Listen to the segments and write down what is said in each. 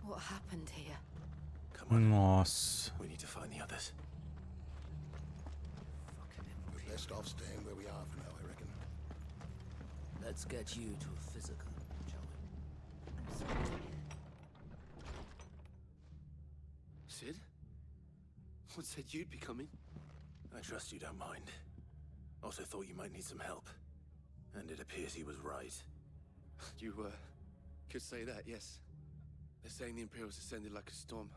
What happened here? Come on. Nossa. We need to find the others. We're best off staying where we are for now, I reckon. Let's get you to a physical, shall we? Sid? What said you'd be coming? I trust you don't mind. Also thought you might need some help. And it appears he was right. You, could say that, yes. They're saying the Imperials descended like a storm.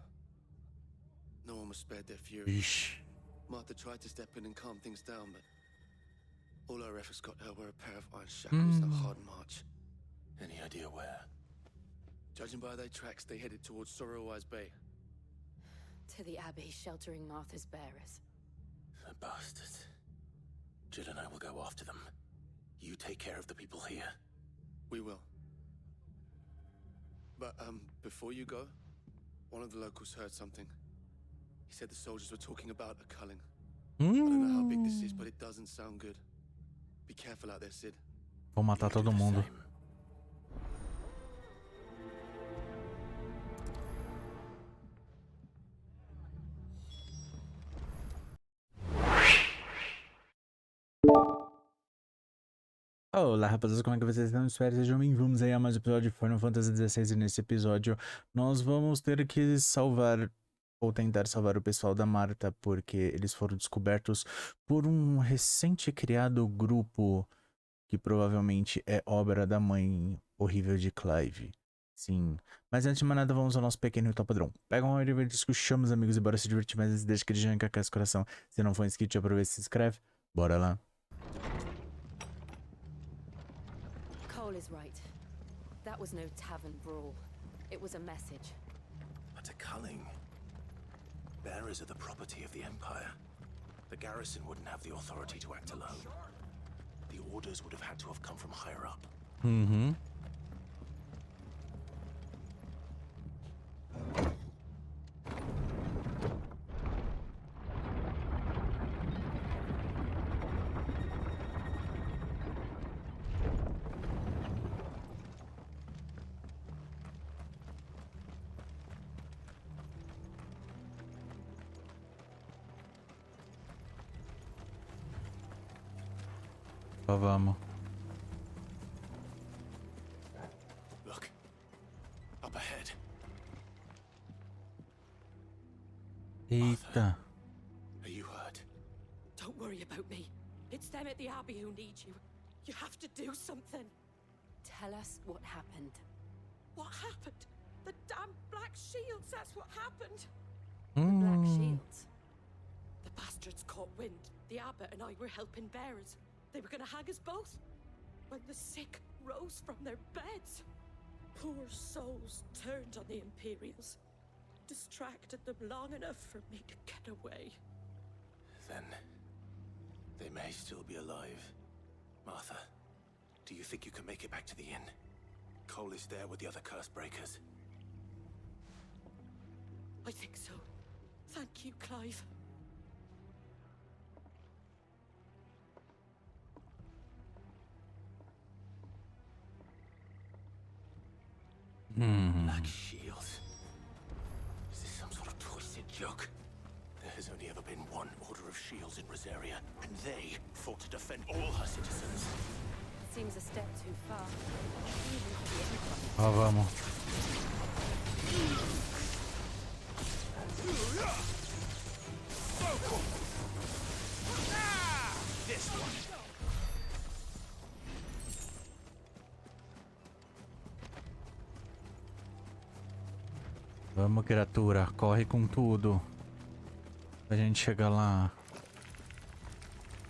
No one was spared their fury. Ixi. Martha tried to step in and calm things down, but all our efforts got her were a pair of iron shackles and a hard march. Any idea where? Judging by their tracks, they headed towards Sorrowwise Bay. To the Abbey, sheltering Martha's bearers. The bastards. Jill and I will go after them. You take care of the people here. We will. But, before you go, one of the locals heard something. He said the soldiers were talking about a culling. I don't know how big this is, but it doesn't sound good. Be careful out there, Sid. Vou matar todo mundo. Olá, rapaziada, como é que vocês estão? Espero que sejam bem-vindos aí a mais um episódio de Final Fantasy XVI. E nesse episódio nós vamos ter que salvar, ou tentar salvar o pessoal da Marta, porque eles foram descobertos por um recente criado grupo que provavelmente é obra da mãe horrível de Clive. Sim. Mas antes de mais nada, vamos ao nosso pequeno ritual padrão. Pega um áudio, chama os amigos e bora se divertir, mas deixa que ele já encaca esse coração. Se não for inscrito, aproveita e se inscreve. Bora lá. Cole is right. That was no tavern brawl. It was a message. But a culling. Bearers are the property of the Empire. The garrison wouldn't have the authority to act alone. The orders would have had to have come from higher up. Uhum. Vamos. Look. Up ahead. Eita. Are you hurt? Don't worry about me. It's them at the Abbey who need you. You have to do something. Tell us what happened. What happened? The damn Black Shields, that's what happened. Black Shields. The bastards caught wind. The Abbot and I were helping bearers. They were gonna hang us both. When the sick rose from their beds. Poor souls turned on the Imperials. Distracted them long enough for me to get away. Then they may still be alive. Martha, do you think you can make it back to the inn? Cole is there with the other curse breakers. I think so. Thank you, Clive. Black shields. Is this some sort of twisted joke? There has only ever been one order of shields in Rosaria, and they fought to defend all her citizens. Seems a step too far. Even for the Empire. Vamos. This one. Vamos, criatura. Corre com tudo. Pra gente chegar lá.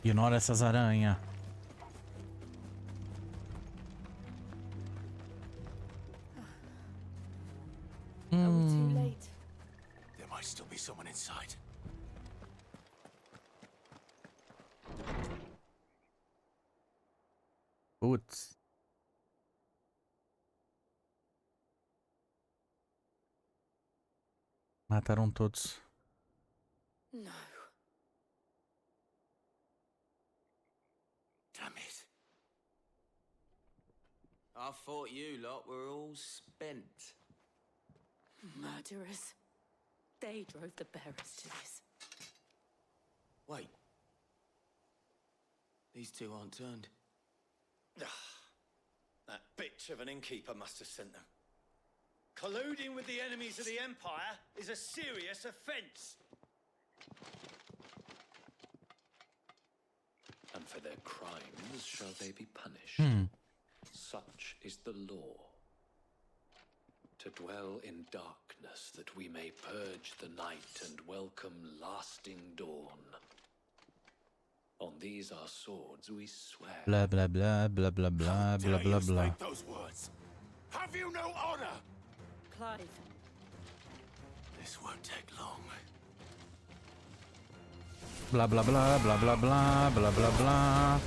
Ignora essas aranhas. Are we too late? There might still be someone inside. Putz. Mataram todos. No. Damn it. I thought you lot were all spent. murderers. They drove the bearers to this. Wait. These two aren't turned. That bitch of an innkeeper must have sent them. Colluding with the enemies of the Empire is a serious offense. And for their crimes shall they be punished. Such is the law. To dwell in darkness that we may purge the night and welcome lasting dawn. On these our swords we swear. Blah blah blah blah blah blah blah blah blah. Speak those words. Have you no honor? Clive, This won't take long. Blah blah blah blah blah blah blah blah blah.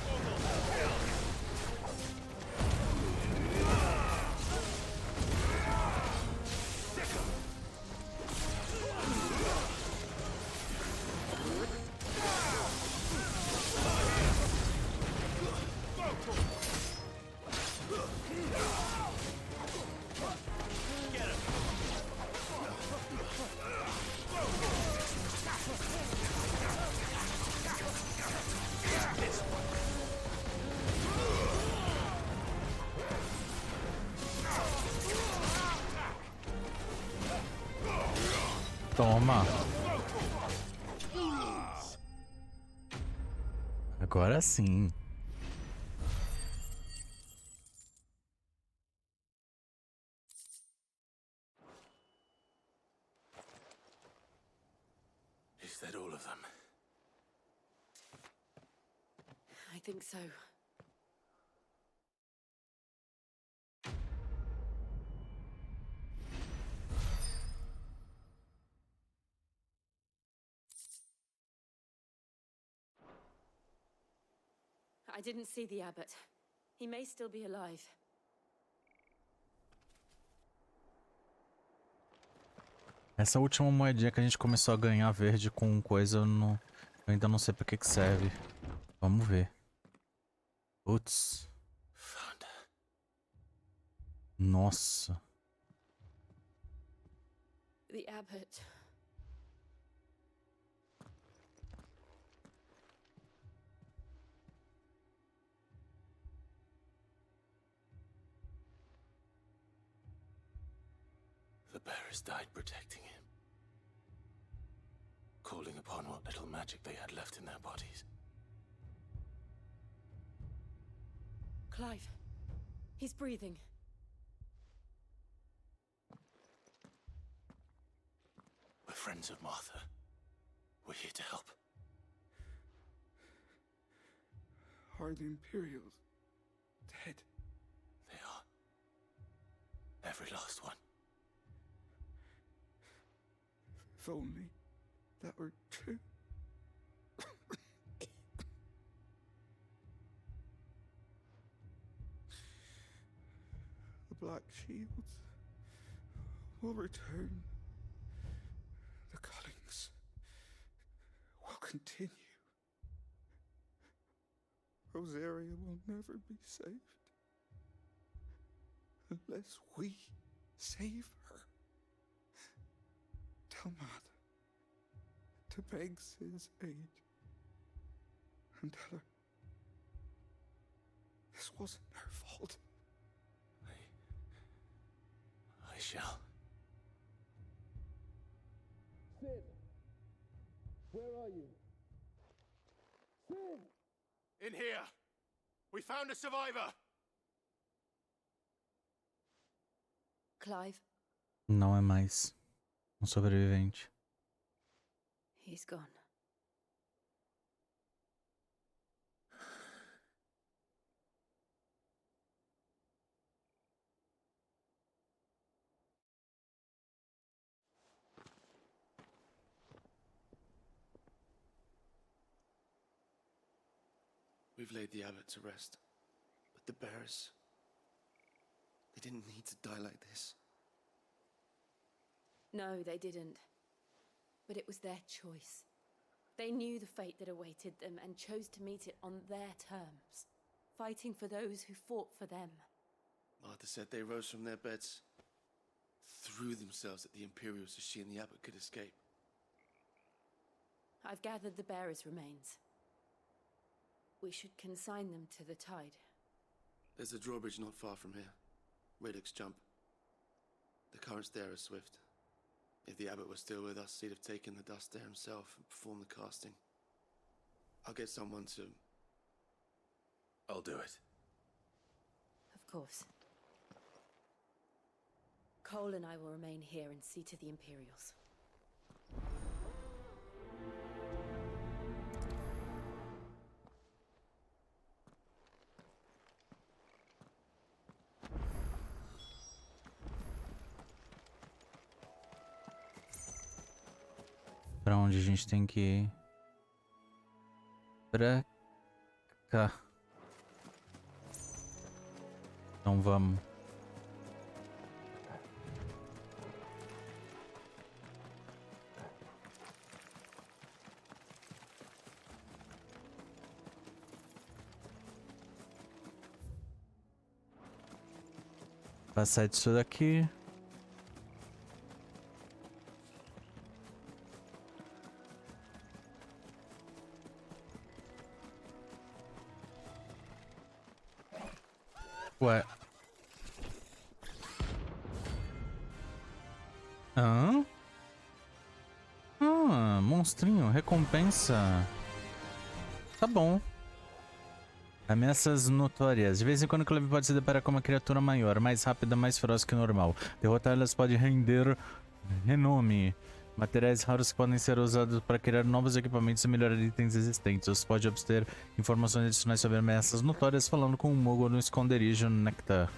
Toma. Agora sim. Is that all of them? I think so. I didn't see the abbot. He may still be alive. Essa última moedinha que a gente começou a ganhar verde com coisa, eu ainda não sei pra que serve. Vamos ver. Putz. Found her. Nossa. The abbot. The bearers died protecting him. Calling upon what little magic they had left in their bodies. Clive. He's breathing. We're friends of Martha. We're here to help. Are the Imperials dead? They are. Every last one. If only that were true. The Black Shields will return. The cullings will continue. Rosaria will never be saved unless we save her. Tell Mother to beg his aid and tell her this wasn't her fault. I shall. Sid, where are you? Sid! In here! We found a survivor! Clive, Não é mais um sobrevivente. he's gone. We've laid the abbot to rest, but the bearers, they didn't need to die like this. No, they didn't. But it was their choice. They knew the fate that awaited them and chose to meet it on their terms, fighting for those who fought for them. Martha said they rose from their beds threw themselves at the Imperials so she and the Abbot could escape. I've gathered the bearers' remains. We should consign them to the tide. There's a drawbridge not far from here. Radix jump. The currents there are swift. If the Abbot were still with us, he'd have taken the dust there himself and performed the casting. I'll get someone to... I'll do it. Of course. Cole and I will remain here and see to the Imperials. Pra onde a gente tem que ir? Pra cá. Então vamos. Passar disso daqui. Ué. Hã? Ah, monstrinho, recompensa. Tá bom. Ameaças notórias. De vez em quando o Cleve pode se deparar com uma criatura maior, mais rápida, mais feroz que o normal. Derrotá-las pode render renome. Materiais raros que podem ser usados para criar novos equipamentos e melhorar itens existentes. Você pode obter informações adicionais sobre ameaças notórias falando com um mogul no esconderijo Nectar.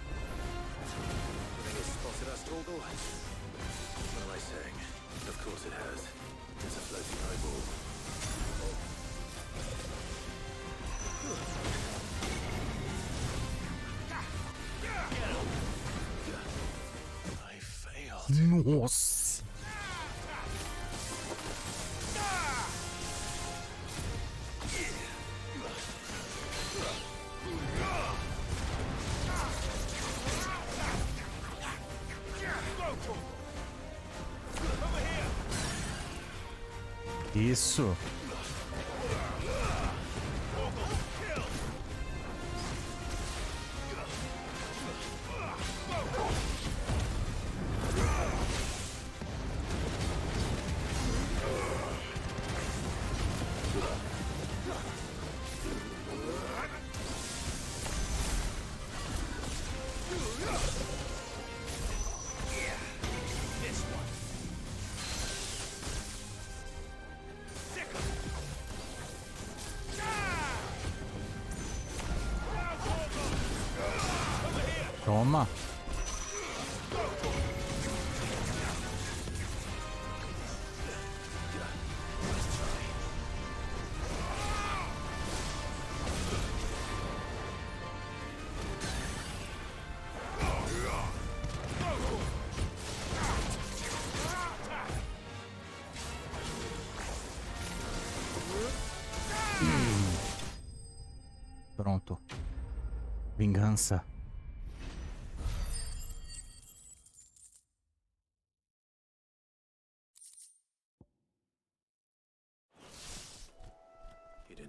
Nossa! Isso. Toma. Pronto. Vingança.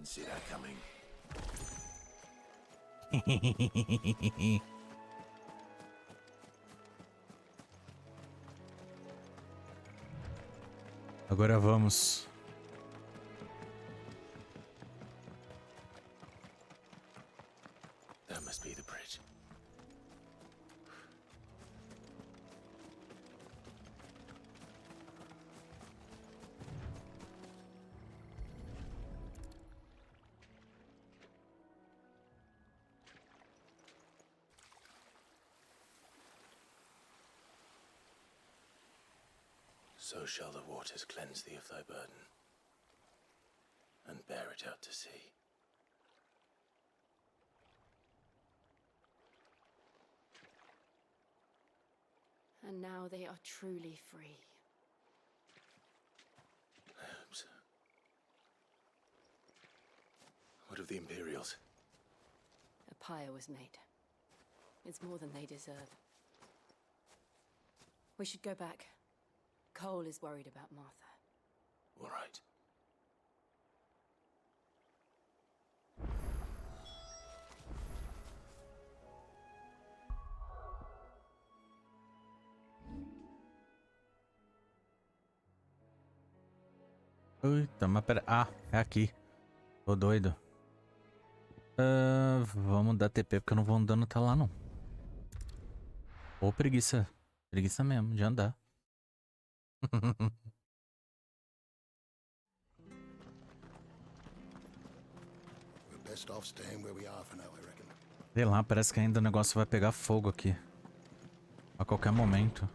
See that coming. Agora vamos. That must be the bridge. So shall the waters cleanse thee of thy burden, and bear it out to sea. And now they are truly free. I hope so. What of the Imperials? A pyre was made. It's more than they deserve. We should go back. Cole is worried about Martha. All right. Eita, mas pera... Ah, é aqui. Tô doido. Vamos dar TP porque eu não vou andando até lá, não. Ô, preguiça. Preguiça mesmo, de andar. We're best off staying where we are for now, I reckon. Sei lá, parece que ainda o negócio vai pegar fogo aqui. A qualquer momento.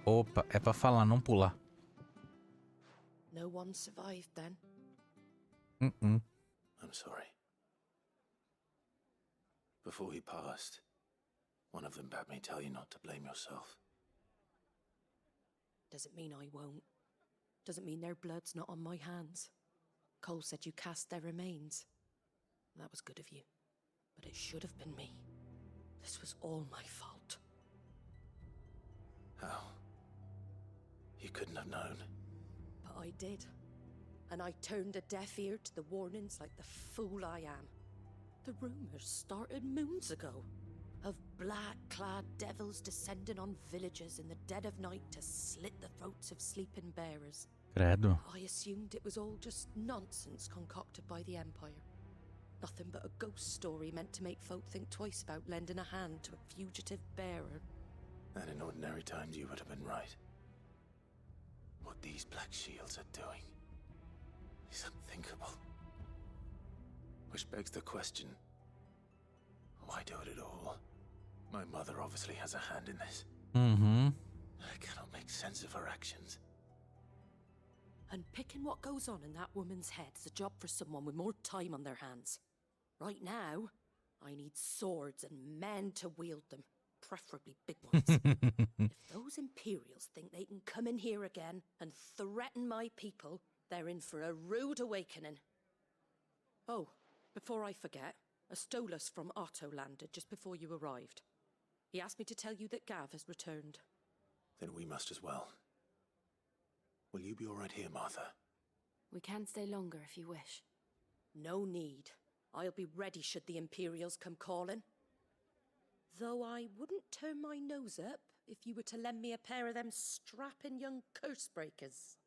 Opa, é pra falar, não pular. No one survived then? I'm sorry. Before he passed, one of them bade me tell you not to blame yourself. Doesn't mean I won't. Doesn't mean their blood's not on my hands. Cole said you cast their remains. That was good of you. But it should have been me. This was all my fault. How? You couldn't have known. But I did. And I turned a deaf ear to the warnings like the fool I am. The rumors started moons ago. Of black-clad devils descending on villages in the dead of night to slit the throats of sleeping bearers. Credo. I assumed it was all just nonsense concocted by the Empire. Nothing but a ghost story meant to make folk think twice about lending a hand to a fugitive bearer. And in ordinary times you would have been right. What these Black Shields are doing is unthinkable. Which begs the question, why do it at all? My mother obviously has a hand in this. I cannot make sense of her actions. Unpicking what goes on in that woman's head is a job for someone with more time on their hands. Right now, I need swords and men to wield them, preferably big ones. If those Imperials think they can come in here again and threaten my people, they're in for a rude awakening. Oh, before I forget, a Stolas from Otto landed just before you arrived. He asked me to tell you that Gav has returned. Then we must as well. Will you be all right here, Martha? We can stay longer if you wish. No need. I'll be ready should the Imperials come calling. Though I wouldn't turn my nose up if you were to lend me a pair of them strapping young curse breakers.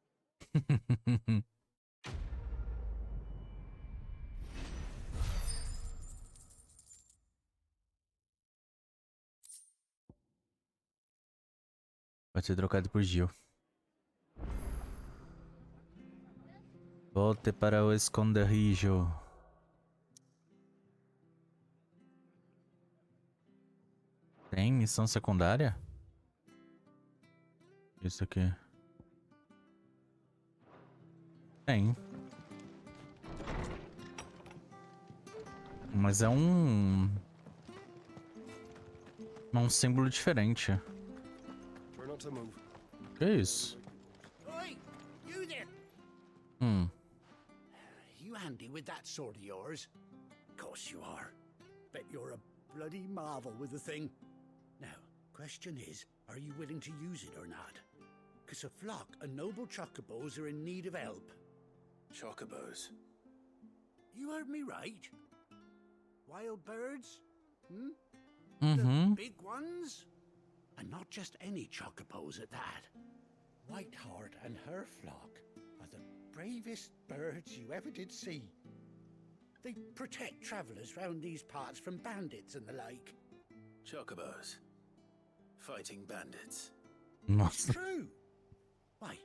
Pode ser trocado por Gil. Volte para o esconderijo. Tem missão secundária? Isso aqui. Tem. Mas é um símbolo diferente. Que isso? Oi, you there? You handy with that sword of yours? Course you are. Bet you're a bloody marvel with the thing. Now, question is, are you willing to use it or not? 'Cause a flock of noble chocobos are in need of help. Chocobos? You heard me right. Wild birds? Mm-hmm. The big ones? And not just any chocobos at that. Whiteheart and her flock are the bravest birds you ever did see. They protect travellers round these parts from bandits and the like. Chocobos. Fighting bandits. It's true. Why,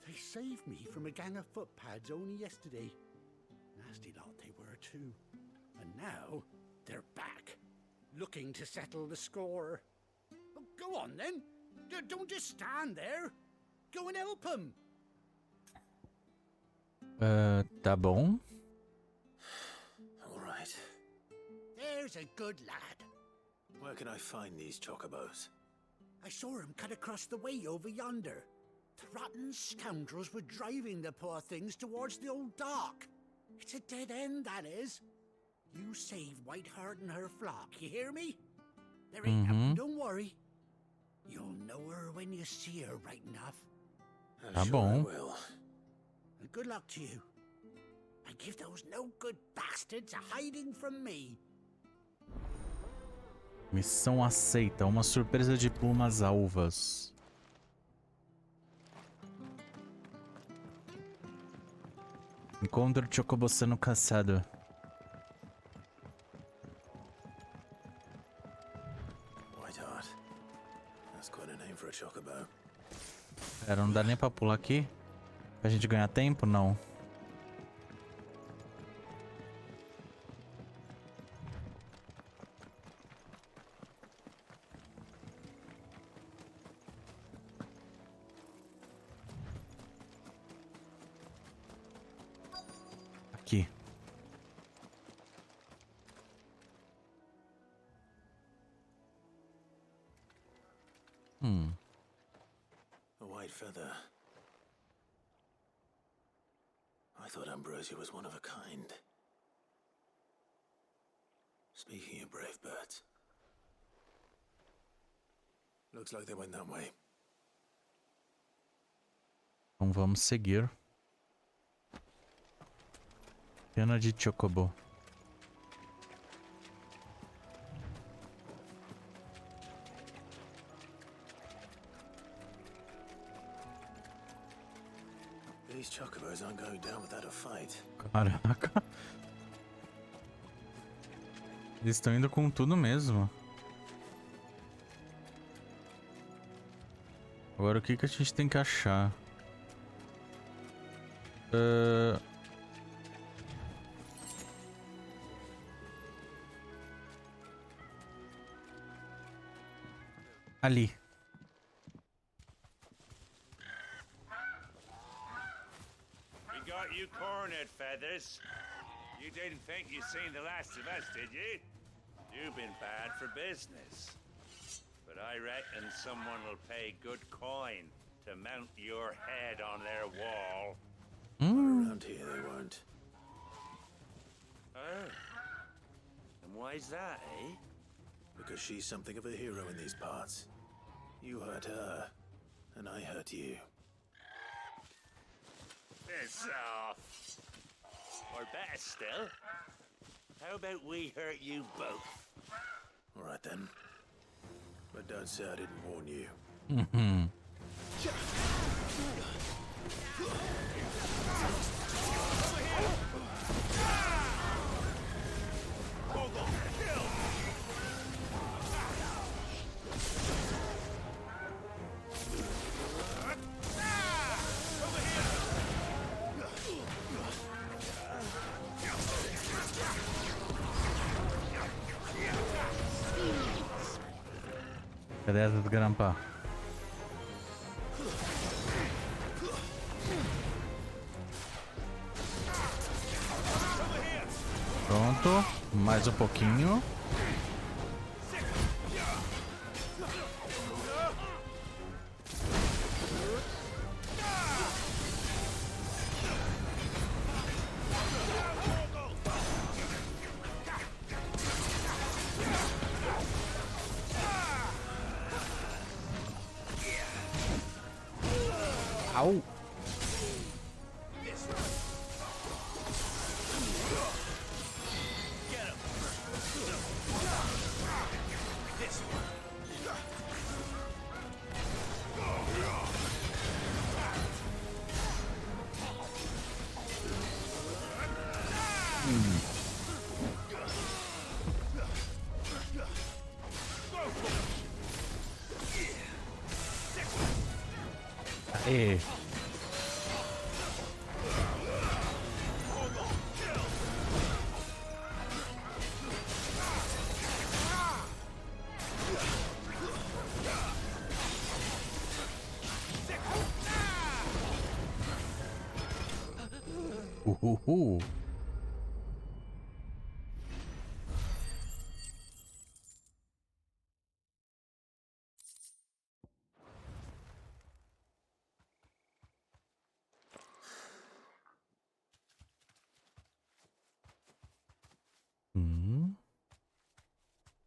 they saved me from a gang of footpads only yesterday. Nasty lot they were too. And now they're back, looking to settle the score. Well, go on then. Don't just stand there. Go and help them. Tá bom. All right. There's a good lad. Where can I find these chocobos? I saw him cut across the way over yonder. The rotten scoundrels were driving the poor things towards the old dock. It's a dead end, that is. You save Whiteheart and her flock, you hear me? There ain't don't worry. You'll know her when you see her, right enough. Tá bom. And good luck to you. And give those no good bastards a hiding from me. Missão aceita. Uma surpresa de plumas alvas. Encontre o Chocobo sendo caçado. Pera, não dá nem pra pular aqui? Pra gente ganhar tempo? Não. Aqui. A white feather. I thought Ambrosia was one of a kind. Speaking of brave birds. Looks like they went that way. Então vamos seguir. Pena de Chocobo. These chocobos aren't going down without a fight. Caraca. Eles estão indo com tudo mesmo. Agora o que que a gente tem que achar? Ali. We got you cornered, Feathers. You didn't think you'd seen the last of us, did you? You've been bad for business. But I reckon someone will pay good coin to mount your head on their wall. Around here they won't. Oh. And why's that, eh? Because she's something of a hero in these parts. You hurt her, and I hurt you. Piss off. Or better still, how about we hurt you both? All right then. But don't say I didn't warn you. Mm-hmm. Cadê essa desgrampa? Pronto, mais um pouquinho. Au! Aê! Uhul!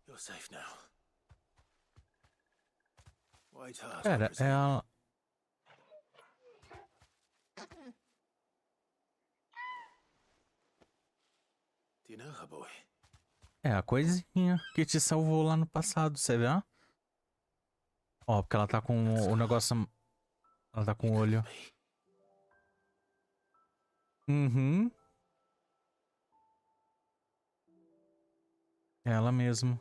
You're safe now. Pera, é a... Do you know her, boy? É a coisinha que te salvou lá no passado, você vê? Ó, porque ela tá com o negócio... Ela tá com o olho. Uhum. É ela mesmo.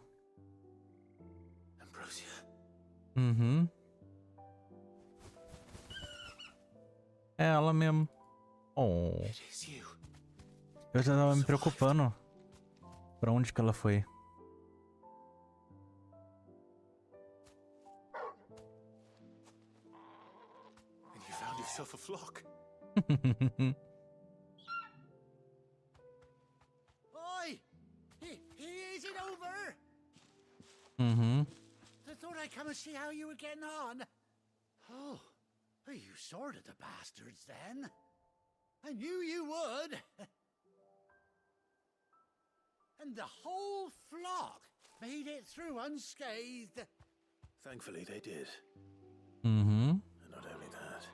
Uhum. É ela mesmo. Oh. Eu já tava me preocupando. Pra onde que ela foi? And you found yourself a flock. Oi! Is it over? Uhum. I thought I'd come and see how you were getting on. Oh, you sorted the bastards then. I knew you would. And the whole flock made it through unscathed. Thankfully, they did. Uhum. And not only that.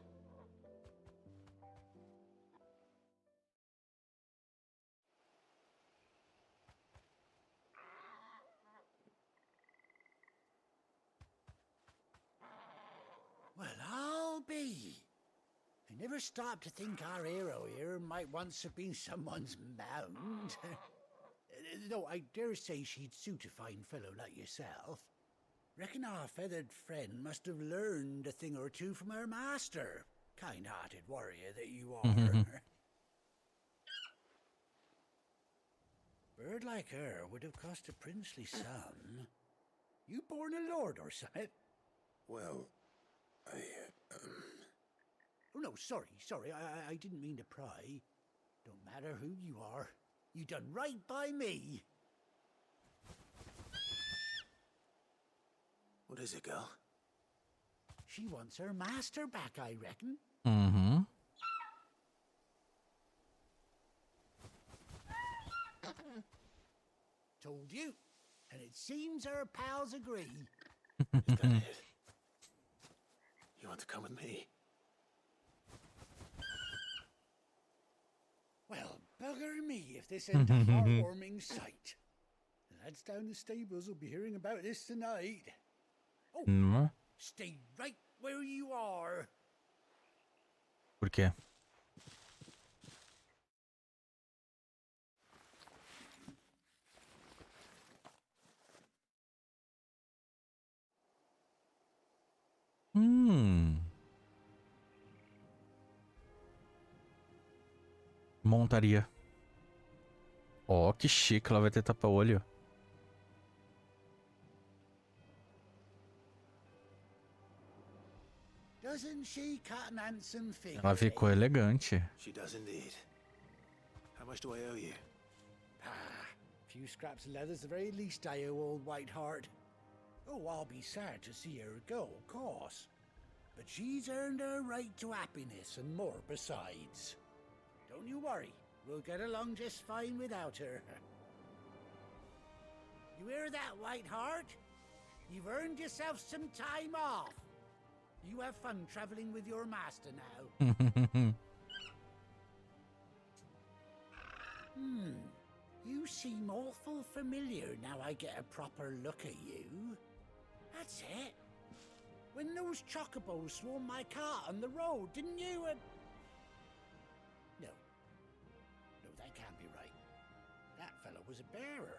Well, I'll be. I never stopped to think our hero here might once have been someone's mount. Though I dare say she'd suit a fine fellow like yourself. Reckon our feathered friend must have learned a thing or two from her master. Kind-hearted warrior that you are. Bird like her would have cost a princely sum. You born a lord or something? Well, Oh, no, sorry. I didn't mean to pry. Don't matter who you are. You done right by me. What is it, girl? She wants her master back, I reckon. Mm-hmm. Told you. And it seems her pals agree. Is that it? You want to come with me? Well, bugger me if this ain't a heartwarming sight. The lads down the stables will be hearing about this tonight. Oh, stay right where you are. Por quê? Montaria. Ó, que chique, ela vai ter tapa-olho. Doesn't she cut an handsome figure? Ela ficou elegante. She does indeed. How much do I owe you? A few scraps of leather's the very least I owe old Whiteheart. Oh, I'll be sad to see her go, of course. But she's earned her right to happiness and more besides. Don't you worry, we'll get along just fine without her. You hear that, Whiteheart? You've earned yourself some time off. You have fun traveling with your master now. You seem awful familiar now I get a proper look at you. That's it. When those chocobos swarmed my cart on the road, didn't you? No, that can't be right. That fellow was a bearer.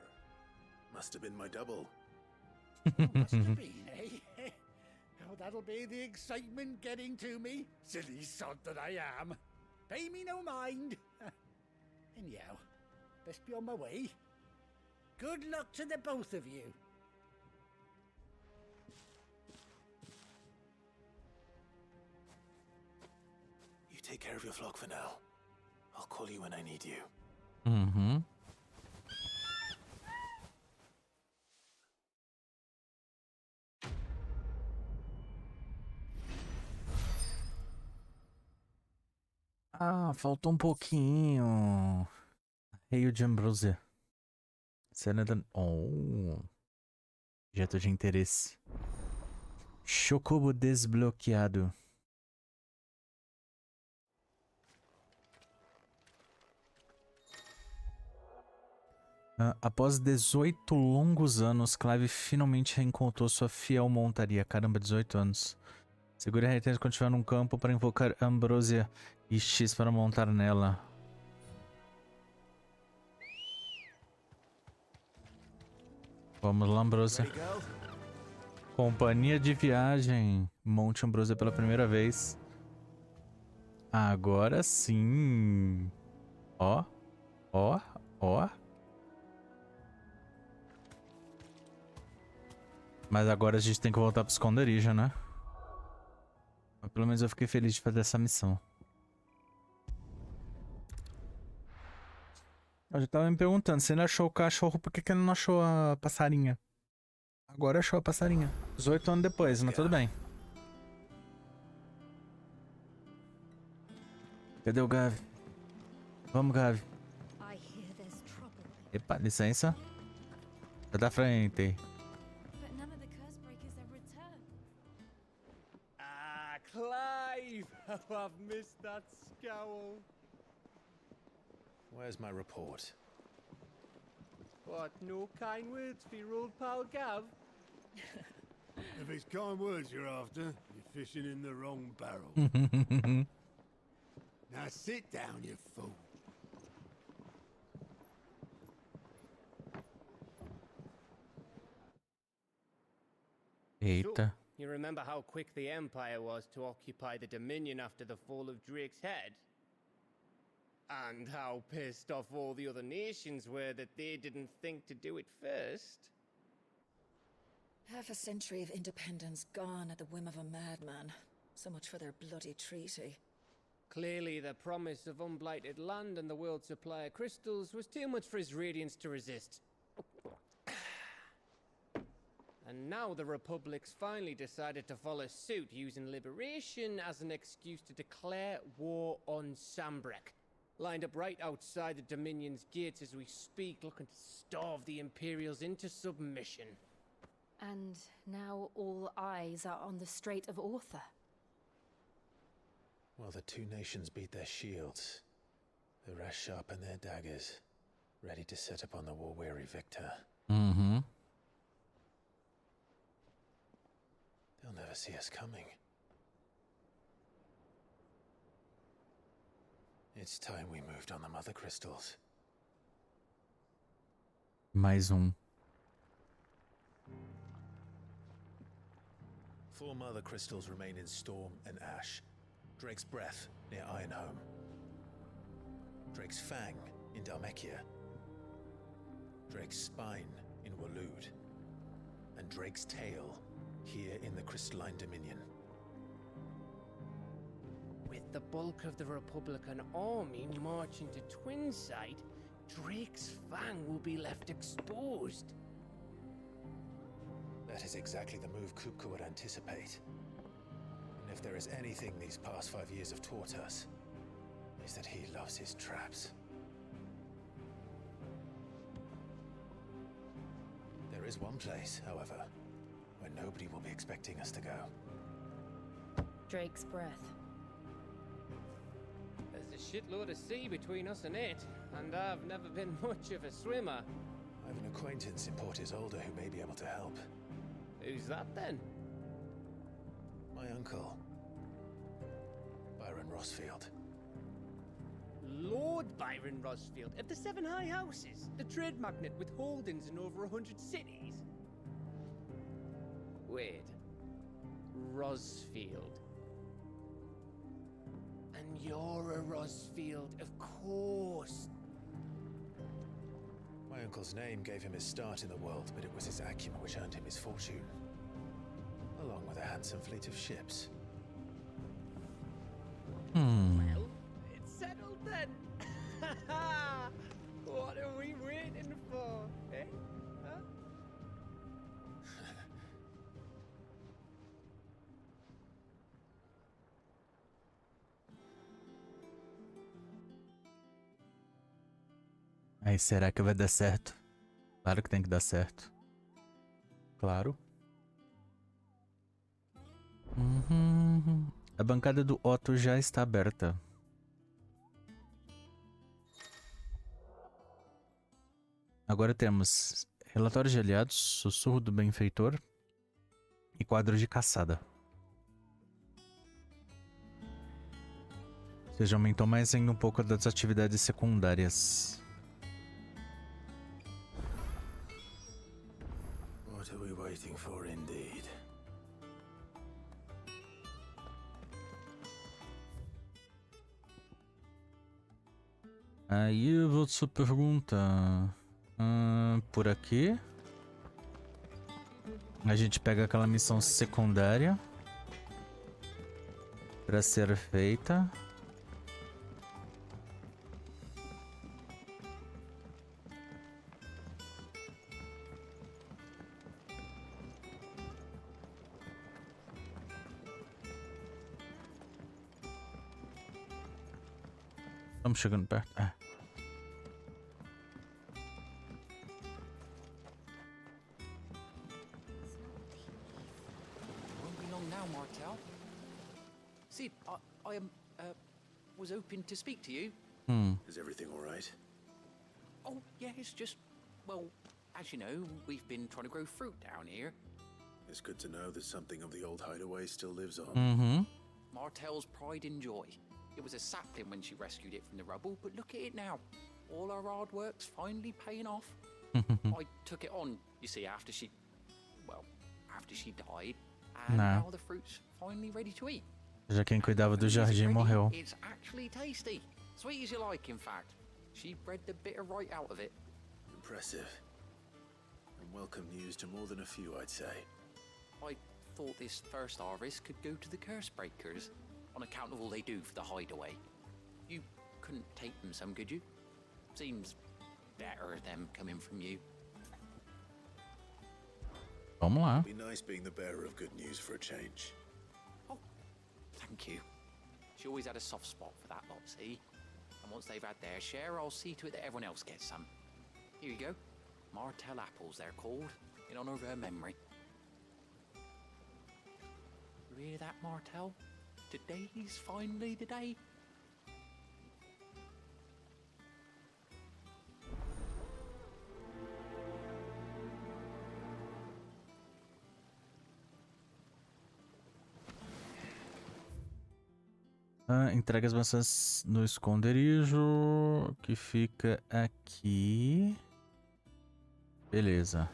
Must have been my double. Must have been, eh? Oh, that'll be the excitement getting to me. Silly sod that I am. Pay me no mind. Anyhow, best be on my way. Good luck to the both of you. You take care of your flock for now. I'll call you when I need you. Uhum. Ah, faltou um pouquinho. Rio de Ambrosia. Cena da... Oh. Objeto de interesse. Chocobo desbloqueado. Após 18 longos anos, Clive finalmente reencontrou sua fiel montaria. Caramba, 18 anos. Segure a R3 quando estiver num campo para invocar Ambrosia e X para montar nela. Vamos lá, Ambrosia. Companhia de viagem. Monte Ambrosia pela primeira vez. Agora sim. Ó. Ó. Ó. Mas agora a gente tem que voltar pro esconderijo, né? Mas pelo menos eu fiquei feliz de fazer essa missão. Eu já tava me perguntando, se ele achou o cachorro, por que ele não achou a passarinha? Agora achou a passarinha. 18 anos depois, mas tudo bem. Cadê o Gavi? Vamos, Gavi. Epa, licença. Tá da frente. Ah, Clive! How I've missed that scowl. Where's my report? What, no kind words for your old pal Gav? If it's kind words you're after, you're fishing in the wrong barrel. Now sit down, you fool. Eita. So, you remember how quick the Empire was to occupy the Dominion after the fall of Drake's head? And how pissed off all the other nations were that they didn't think to do it first? Half a century of independence gone at the whim of a madman. So much for their bloody treaty. Clearly, the promise of unblighted land and the world's supply of crystals was too much for his radiance to resist. And now the Republic's finally decided to follow suit, using liberation as an excuse to declare war on Sambrek. Lined up right outside the Dominion's gates as we speak, looking to starve the Imperials into submission. And now all eyes are on the Strait of Author. While the two nations beat their shields, the rest sharpen their daggers, ready to set upon the war-weary victor. Mm-hmm. They'll never see us coming. It's time we moved on the mother crystals. Mais Four mother crystals remain in Storm and Ash. Drake's Breath near Ironhome. Drake's Fang in Dhalmekia. Drake's Spine in Waloed. And Drake's Tail here in the Crystalline Dominion. With the bulk of the Republican army marching to Twinside, Drake's Fang will be left exposed. That is exactly the move Kupka would anticipate. And if there is anything these past 5 years have taught us, is that he loves his traps. There is one place, however, where nobody will be expecting us to go. Drake's Breath. There's a shitload of sea between us and it, and I've never been much of a swimmer. I have an acquaintance in Port Isolde who may be able to help. Who's that then? My uncle, Byron Rossfield. Lord Byron Rossfield of the Seven High Houses, the trade magnate with holdings in over 100 cities. Wait, Rossfield. And you're a Rossfield, of course. My uncle's name gave him his start in the world, but it was his acumen which earned him his fortune, along with a handsome fleet of ships. Well, it's settled then. What are we waiting for, eh? Huh? Aí, será que vai dar certo? Claro que tem que dar certo. Claro. A bancada do Otto já está aberta. Agora temos relatórios de aliados, sussurro do benfeitor e quadro de caçada. Ou seja, aumentou mais ainda um pouco das atividades secundárias. What are we waiting for, indeed? Aí eu vou te perguntar. Por aqui. A gente pega aquela missão secundária para ser feita. Estamos chegando perto. Won't be long now, Martel. Sid, I was hoping to speak to you. Is everything all right? Oh, yeah, it's just, well, as you know, we've been trying to grow fruit down here. It's good to know that something of the old hideaway still lives on. Martel's pride and joy. It was a sapling when she rescued it from the rubble, but look at it now. All our hard work's finally paying off. I took it on, you see, after she died, and now the fruit's finally ready to eat. Já quem cuidava do jardim morreu. It's actually tasty. Sweet as you like, in fact. She bred the bitter right out of it. Impressive. And welcome news to more than a few, I'd say. I thought this first harvest could go to the curse breakers, on account of all they do for the hideaway. You couldn't take them some, could you? Seems better them coming from you. Vamos lá. Be nice being the bearer of good news for a change. Oh, thank you. She always had a soft spot for that lot, see? And once they've had their share, I'll see to it that everyone else gets some. Here you go. Martel apples, they're called, in honor of her memory. You hear that, Martel? Today's finally the day. Entrega as maçãs no esconderijo que fica aqui. Beleza.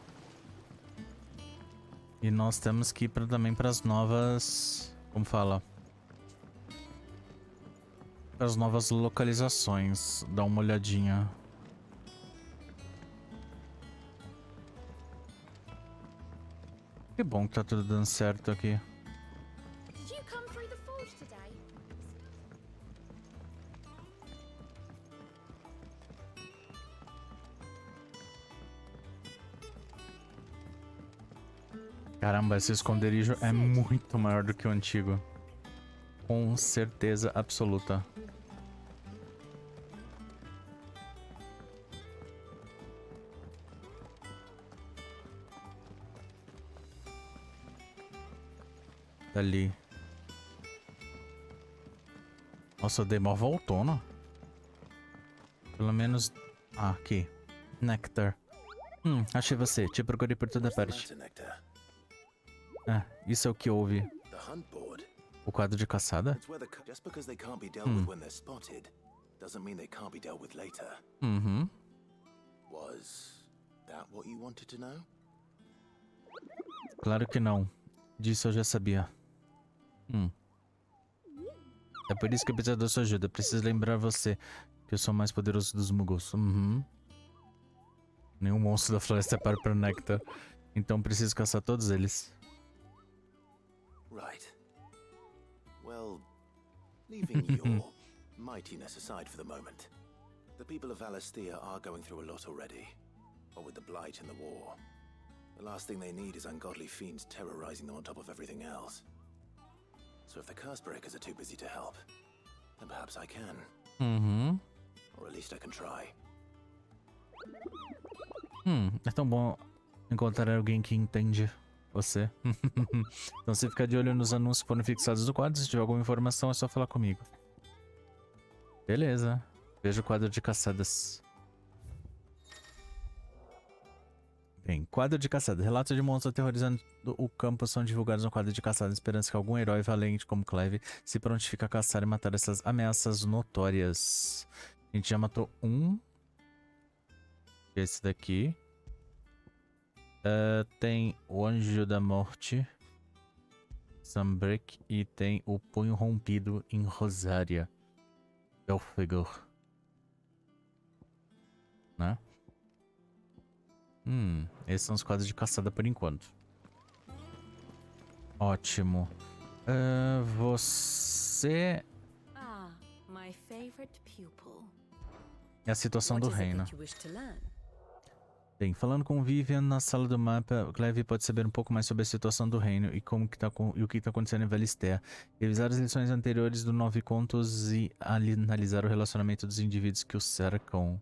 E nós temos que ir também para as novas... Como fala? Para as novas localizações. Dar uma olhadinha. Que bom que tá tudo dando certo aqui. Caramba, esse esconderijo é muito maior do que o antigo. Com certeza absoluta. Ali. Nossa, eu dei uma voltona. Pelo menos... Ah, aqui. Nectar. Achei você. Te procurei por toda parte. Isso é o que houve. O quadro de caçada? Claro que não. Disso eu já sabia. É por isso que eu preciso da sua ajuda. Preciso lembrar você que eu sou o mais poderoso dos Muggles. Nenhum monstro da floresta para o Nectar. Então preciso caçar todos eles. Right. Well, leaving your mightiness aside for the moment, the people of Alastia are going through a lot already. What with the blight and the war. The last thing they need is ungodly fiends terrorizing them on top of everything else. So if the curse breakers are too busy to help, then perhaps I can. Or at least I can try. É tão bom encontrar alguém que entende. Você. Então você fica de olho nos anúncios que foram fixados no quadro. Se tiver alguma informação, é só falar comigo. Beleza. Veja o quadro de caçadas. Bem, quadro de caçada. Relatos de monstros aterrorizando o campo são divulgados no quadro de caçada, esperando que algum herói valente como Clive se prontifique a caçar e matar essas ameaças notórias. A gente já matou um. Esse daqui. Tem o Anjo da Morte, Sunbreak, e tem o Punho Rompido em Rosária. Belfegor. Né? Esses são os quadros de caçada por enquanto. Ótimo. Você... my favorite pupil. É a situação do reino. Bem, falando com Vivian na sala do mapa, Clive pode saber um pouco mais sobre a situação do reino e como que e o que está acontecendo em Valistea. Revisar as lições anteriores do Nove Contos e analisar o relacionamento dos indivíduos que o cercam.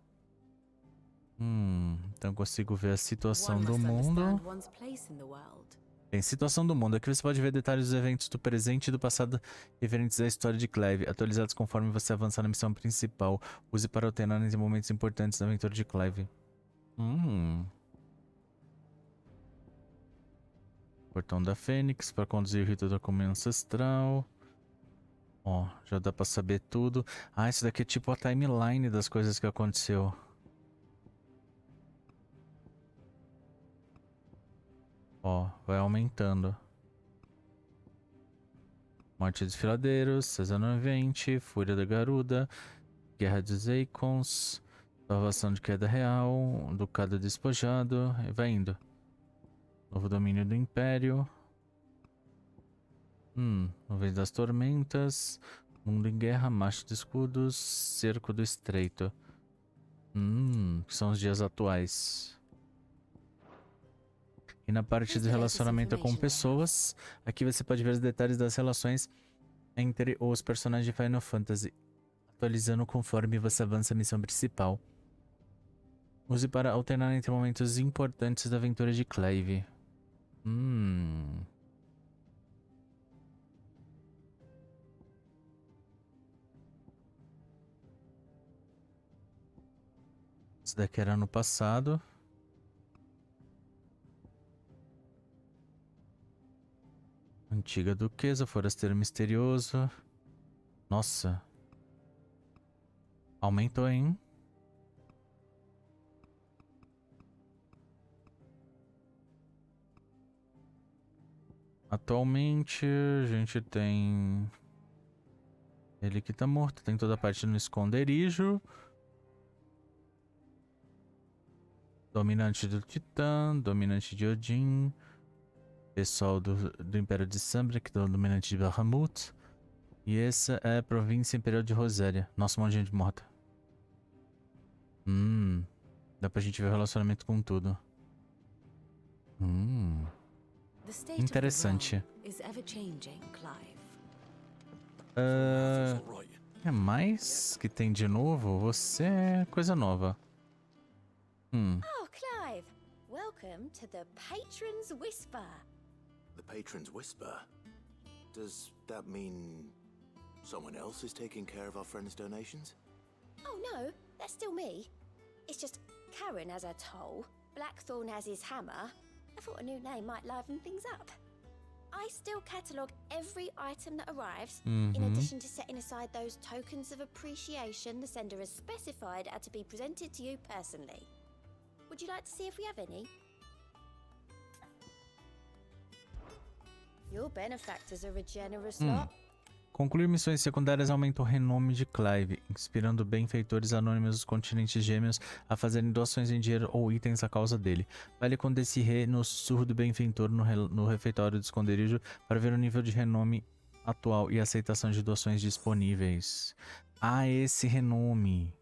Então consigo ver a situação do mundo. Bem, situação do mundo. Aqui você pode ver detalhes dos eventos do presente e do passado referentes à história de Clive, atualizados conforme você avançar na missão principal. Use para alternar entre momentos importantes da aventura de Clive. Portão da Fênix para conduzir o rito da comunhão ancestral. Ó, já dá pra saber tudo. Ah, isso daqui é tipo a timeline das coisas que aconteceu. Ó, vai aumentando. Morte dos Filadeiros, César Novente, Fúria da Garuda, Guerra dos Eikons, Salvação de Queda Real, Ducado Despojado, e vai indo. Novo Domínio do Império. Nuvens das Tormentas, Mundo em Guerra, Macho de Escudos, Cerco do Estreito. Que são os dias atuais. E na parte de relacionamento com pessoas, aqui você pode ver os detalhes das relações entre os personagens de Final Fantasy, atualizando conforme você avança a missão principal. Use para alternar entre momentos importantes da aventura de Clive. Isso daqui era no passado. Antiga Duquesa, Forasteiro Misterioso. Nossa. Aumentou, hein? Atualmente a gente tem... Ele que tá morto. Tem toda a parte no esconderijo. Dominante do Titã, Dominante de Odin. Pessoal do Império de Sunbreak, do Dominante de Bahamut. E essa é a Província Imperial de Rosária. Nossa, um monte de gente morta. Dá pra gente ver o relacionamento com tudo. Interessante. É mais que tem de novo? Você é coisa nova. Oh, Clive. Welcome to the Patron's Whisper. The Patron's Whisper? Does that mean someone else is taking care of our friend's donations? Oh no, that's still me. It's just Karen has her toll, Blackthorn has his hammer. I thought a new name might liven things up. I still catalogue every item that arrives, in addition to setting aside those tokens of appreciation the sender has specified are to be presented to you personally. Would you like to see if we have any? Your benefactors are a generous lot. Concluir missões secundárias aumenta o renome de Clive, inspirando benfeitores anônimos dos continentes gêmeos a fazerem doações em dinheiro ou itens à causa dele. Fale com Desirê no sussurro do benfeitor no refeitório do esconderijo para ver o nível de renome atual e a aceitação de doações disponíveis. Esse renome.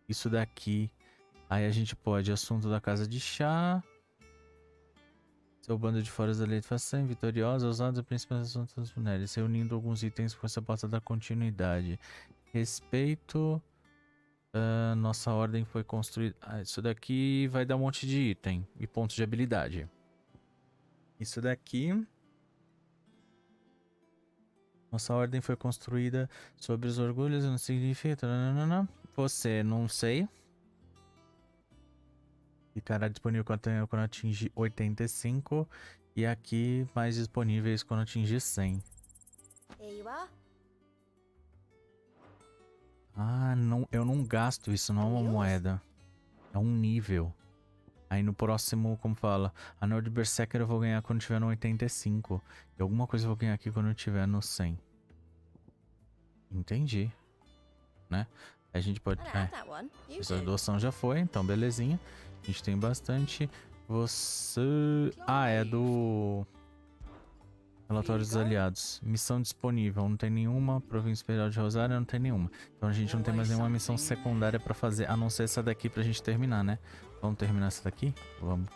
Isso daqui. Aí a gente pode, assunto da casa de chá. Seu bando de foras da lei de façanha, vitoriosa, ousados principais assuntos das mulheres, reunindo alguns itens que você possa dar continuidade. Respeito. Nossa ordem foi construída. Isso daqui vai dar um monte de item e pontos de habilidade. Isso daqui. Nossa ordem foi construída sobre os orgulhos, não significa. Você, não sei. Ficará disponível quando atingir 85. E aqui, mais disponíveis quando atingir 100. Here you are. Ah, não, eu não gasto isso, não é uma moeda. É um nível. Aí no próximo, como fala, Anel de Berserker eu vou ganhar quando tiver no 85. E alguma coisa eu vou ganhar aqui quando eu tiver no 100. Entendi. Né? A gente pode... essa doação já foi, então belezinha. A gente tem bastante. Você... Ah, é do... Relatório dos aliados. Missão disponível. Não tem nenhuma. Província Imperial de Rosário não tem nenhuma. Então a gente não tem mais nenhuma missão secundária pra fazer. A não ser essa daqui pra gente terminar, né? Vamos terminar essa daqui? Vamos.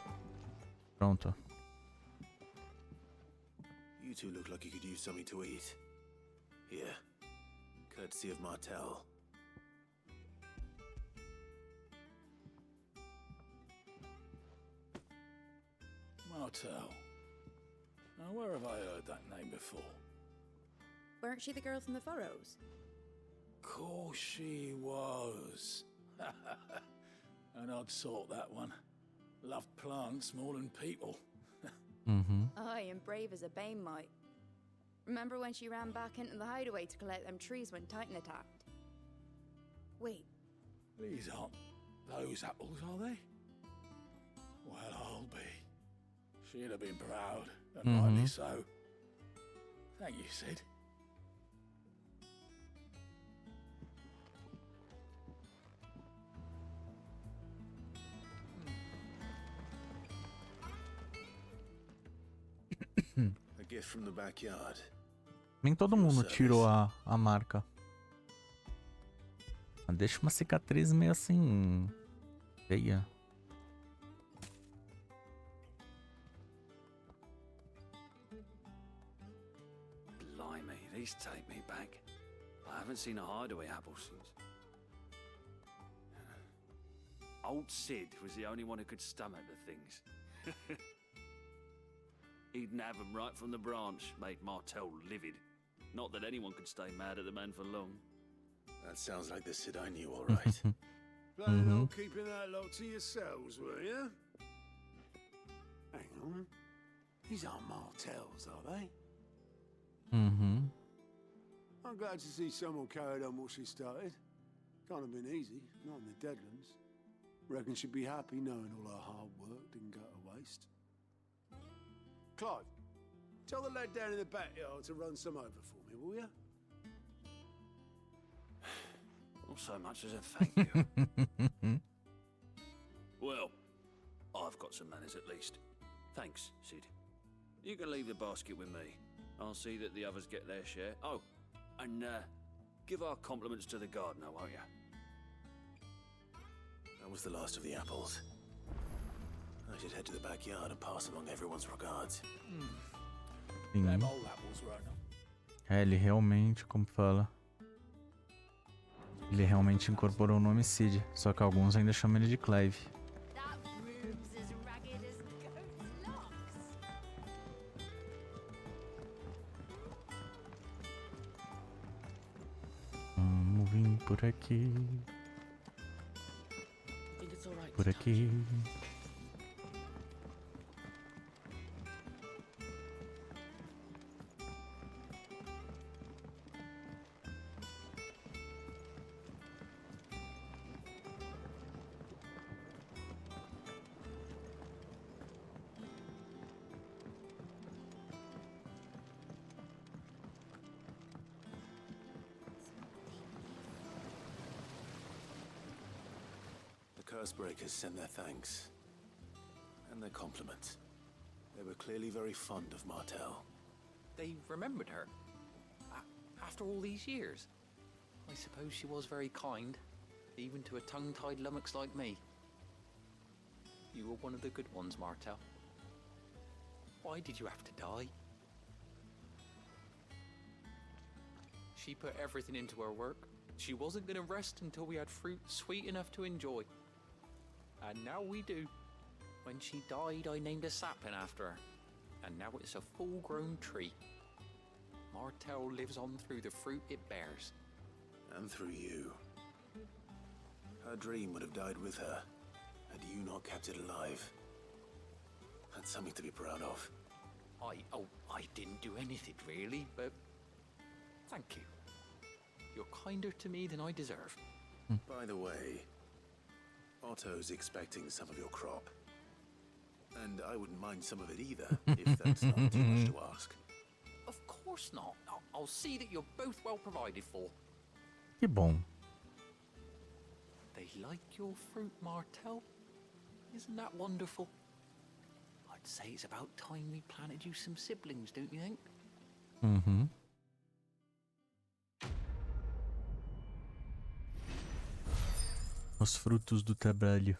Pronto. You two look like you could use something to eat. Here. Courtesy of Martel. Martel. Now, where have I heard that name before? Weren't she the girl from the Furrows? Course she was. An odd sort, that one. Loved plants more than people. Aye, and brave as a bane might. Remember when she ran back into the hideaway to collect them trees when Titan attacked? Wait. These aren't those apples, are they? Well, I'll be. She'd have been proud, and rightly so. Thank you, Sid. A gift from the backyard. Nem todo mundo tirou a marca. Deixa uma cicatriz meio assim... feia. Blimey, these take me back. I haven't seen a hideaway apple since. Old Sid was the only one who could stomach the things. He'd nab them right from the branch, made Martel livid. Not that anyone could stay mad at the man for long. That sounds like the Sid I knew, all right. Planning on keeping that lot to yourselves, were you? Hang on. These aren't Martels, are they? I'm glad to see someone carried on what she started. Can't have been easy, not in the Deadlands. Reckon she'd be happy knowing all her hard work didn't go to waste. Clive, tell the lad down in the backyard to run some over for me, will you? Not so much as a thank you. Well, I've got some manners at least. Thanks, Sid. You can leave the basket with me. I'll see that the others get their share. Oh, and give our compliments to the gardener, won't you? That was the last of the apples. I should head to the backyard and pass along everyone's regards. Sim. Them old apples were enough. É, ele realmente, como fala... Ele realmente incorporou o nome Cid, só que alguns ainda chamam ele de Clive. Vamos vir por aqui. Por aqui. Cursebreakers send their thanks. And their compliments. They were clearly very fond of Martel. They remembered her. After all these years. I suppose she was very kind, even to a tongue-tied lummox like me. You were one of the good ones, Martel. Why did you have to die? She put everything into her work. She wasn't going to rest until we had fruit sweet enough to enjoy. And now we do. When she died, I named a sapling after her. and now it's a full-grown tree. Martell lives on through the fruit it bears. And through you. Her dream would have died with her, had you not kept it alive. That's something to be proud of. I didn't do anything really, but thank you. You're kinder to me than I deserve. By the way, Otto's expecting some of your crop. And I wouldn't mind some of it either, if that's not too much to ask. Of course not. I'll see that you're both well provided for. Que bom. They like your fruit, Martell. Isn't that wonderful? I'd say it's about time we planted you some siblings, don't you think? Uhum. Os frutos do trabalho.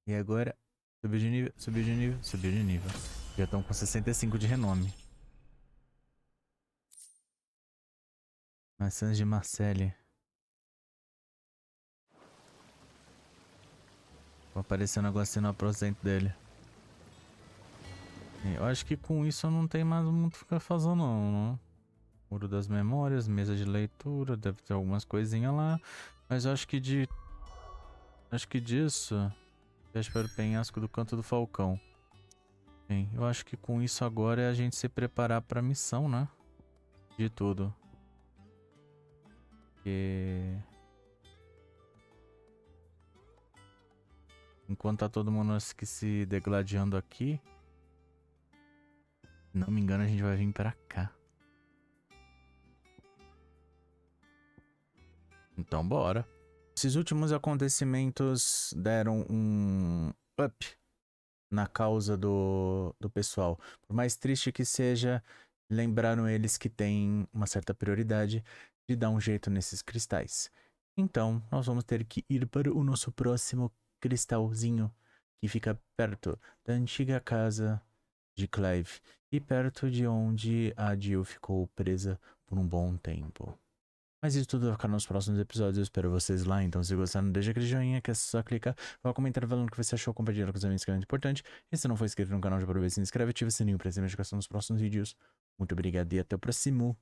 E agora, subiu de nível, subiu de nível, subiu de nível. Já estão com 65 de renome. Maçãs de Marcelle. Vai aparecer um negocinho no aposento dele. Eu acho que com isso não tem mais muito o que ficar não. Muro das memórias, mesa de leitura, deve ter algumas coisinhas lá. Mas eu acho que disso... Eu espero o penhasco do canto do falcão. Bem, eu acho que com isso agora é a gente se preparar pra missão, né? De tudo. Porque... Enquanto tá todo mundo se degladiando aqui... Se não me engano, a gente vai vir pra cá. Então, bora. Esses últimos acontecimentos deram um up na causa do pessoal. Por mais triste que seja, lembraram eles que tem uma certa prioridade de dar um jeito nesses cristais. Então, nós vamos ter que ir para o nosso próximo cristalzinho, que fica perto da antiga casa de Clive e perto de onde a Jill ficou presa por um bom tempo. Mas isso tudo vai ficar nos próximos episódios. Eu espero vocês lá. Então, se gostaram, deixa aquele joinha, que é só clicar. Vai comentar falando o que você achou, compartilhar com os amigos, que é muito importante. E se não for inscrito no canal, já aproveita, se inscreve, ativa o sininho para receber notificação nos próximos vídeos. Muito obrigado e até o próximo.